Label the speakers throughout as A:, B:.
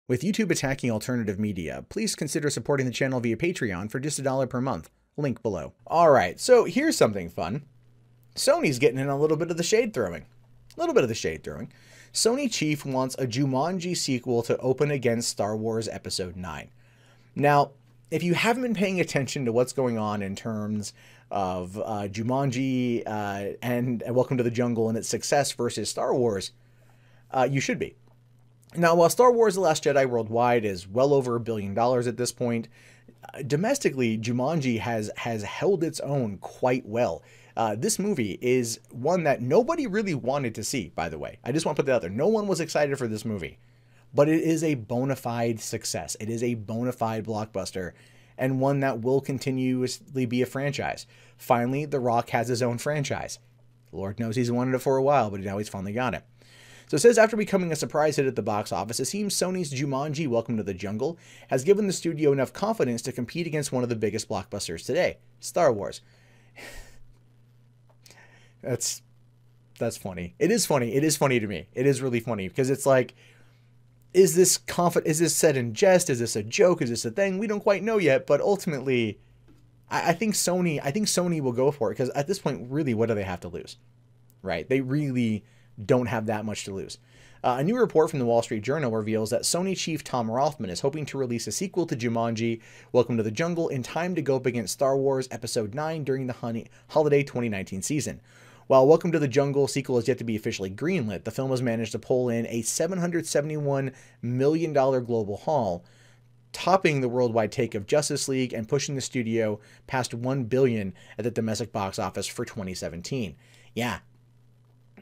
A: With YouTube attacking alternative media, please consider supporting the channel via Patreon for just $1 per month. Link below. Alright, so here's something fun. Sony's getting in a little bit of the shade throwing. Sony chief wants a Jumanji sequel to open against Star Wars Episode 9. Now, if you haven't been paying attention to what's going on in terms of Jumanji and Welcome to the Jungle and its success versus Star Wars, you should be. Now, while Star Wars The Last Jedi worldwide is well over $1 billion at this point, domestically, Jumanji has held its own quite well. This movie is one that nobody really wanted to see, by the way. I just want to put that out there. No one was excited for this movie. But it is a bona fide success. It is a bona fide blockbuster, and one that will continuously be a franchise. Finally, The Rock has his own franchise. Lord knows he's wanted it for a while, but now he's finally got it. So it says, after becoming a surprise hit at the box office, it seems Sony's Jumanji Welcome to the Jungle has given the studio enough confidence to compete against one of the biggest blockbusters today, Star Wars. That's funny. It is funny. It is funny to me. It is really funny, because it's like, is this said in jest? Is this a joke? Is this a thing? We don't quite know yet, but ultimately, I think Sony will go for it, because at this point, really, what do they have to lose? Right? They really don't have that much to lose. A new report from the Wall Street Journal reveals that Sony chief Tom Rothman is hoping to release a sequel to Jumanji Welcome to the Jungle in time to go up against Star Wars Episode 9 during the holiday 2019 season. While Welcome to the Jungle sequel is yet to be officially greenlit, the film has managed to pull in a $771 million global haul, topping the worldwide take of Justice League and pushing the studio past $1 billion at the domestic box office for 2017.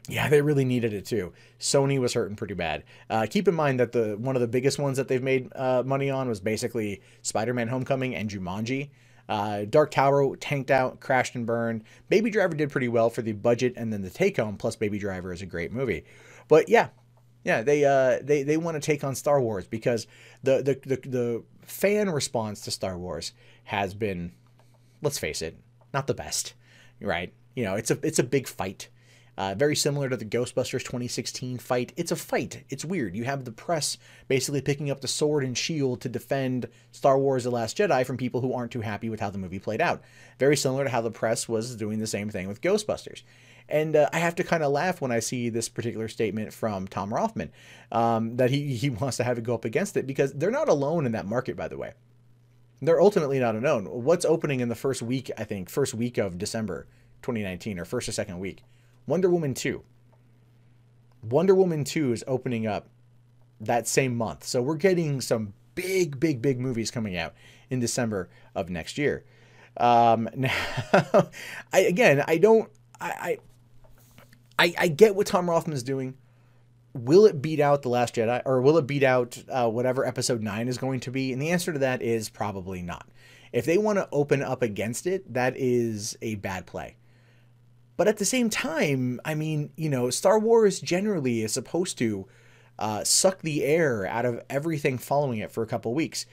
A: Yeah, they really needed it too. Sony was hurting pretty bad. Keep in mind that one of the biggest ones that they've made money on was basically Spider-Man Homecoming and Jumanji. Dark Tower tanked out, crashed and burned. Baby Driver did pretty well for the budget and then the take home, plus Baby Driver is a great movie. But yeah, they want to take on Star Wars, because the fan response to Star Wars has been, let's face it, not the best, right? You know, it's a big fight. Very similar to the Ghostbusters 2016 fight. It's a fight. It's weird. You have the press basically picking up the sword and shield to defend Star Wars The Last Jedi from people who aren't too happy with how the movie played out. Very similar to how the press was doing the same thing with Ghostbusters. And I have to kind of laugh when I see this particular statement from Tom Rothman, that he wants to have it go up against it, because they're not alone in that market, by the way. They're ultimately not alone. What's opening in the first week of December 2019, or first or second week? Wonder Woman 2. Wonder Woman 2 is opening up that same month. So we're getting some big movies coming out in December of next year. Now, I get what Tom Rothman's doing. Will it beat out The Last Jedi, or will it beat out whatever Episode 9 is going to be? And the answer to that is probably not. If they want to open up against it, that is a bad play. But at the same time, I mean, you know, Star Wars generally is supposed to suck the air out of everything following it for a couple weeks,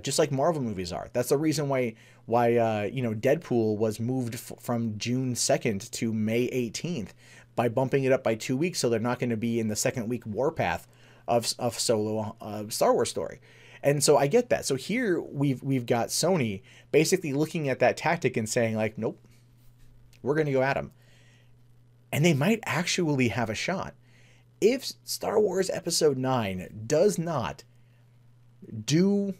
A: just like Marvel movies are. That's the reason why you know, Deadpool was moved from June 2nd to May 18th by bumping it up by 2 weeks, so they're not going to be in the second week warpath of Solo Star Wars story. And so I get that. So here we've got Sony basically looking at that tactic and saying, like, nope, we're going to go at them. And they might actually have a shot. If Star Wars Episode 9 does not do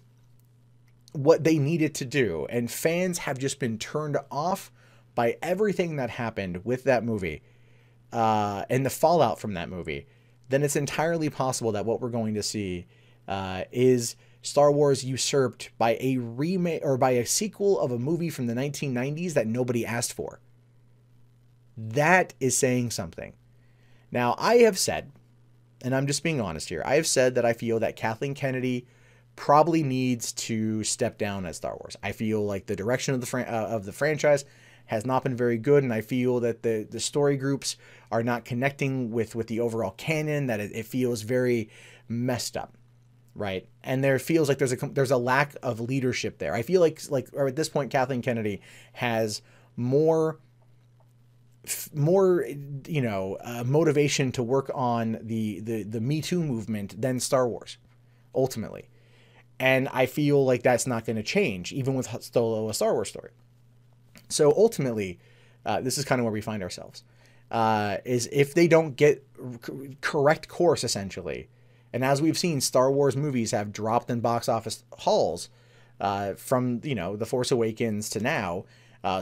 A: what they needed to do, and fans have just been turned off by everything that happened with that movie, and the fallout from that movie, then it's entirely possible that what we're going to see is Star Wars usurped by a remake, or by a sequel of a movie from the 1990s that nobody asked for. That is saying something. Now, I have said, and I'm just being honest here, I have said that I feel that Kathleen Kennedy probably needs to step down at Star Wars. I feel like the direction of the franchise has not been very good, and I feel that the story groups are not connecting with the overall canon, that it feels very messed up, right? And there feels like there's a lack of leadership there. I feel like or at this point, Kathleen Kennedy has more motivation to work on the Me Too movement than Star Wars. ultimately. And I feel like that's not going to change, even with Solo, a Star Wars story. So ultimately, this is kind of where we find ourselves, is if they don't get correct course, essentially. And as we've seen, Star Wars movies have dropped in box office hauls from, The Force Awakens to now.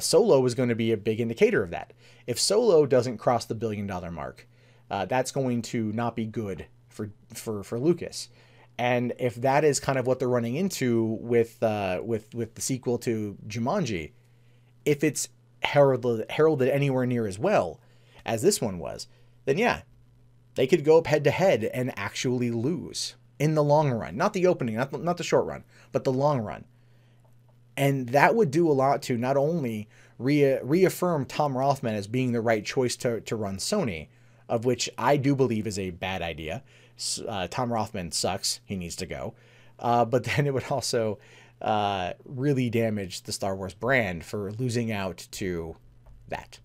A: Solo is going to be a big indicator of that. If Solo doesn't cross the $1 billion mark, that's going to not be good for Lucas. And if that is kind of what they're running into with the sequel to Jumanji, if it's heralded anywhere near as well as this one was, then yeah, they could go up head to head and actually lose in the long run. Not the opening, not the short run, but the long run. And that would do a lot to not only reaffirm Tom Rothman as being the right choice to run Sony, of which I do believe is a bad idea. Tom Rothman sucks. He needs to go. But then it would also really damage the Star Wars brand for losing out to that.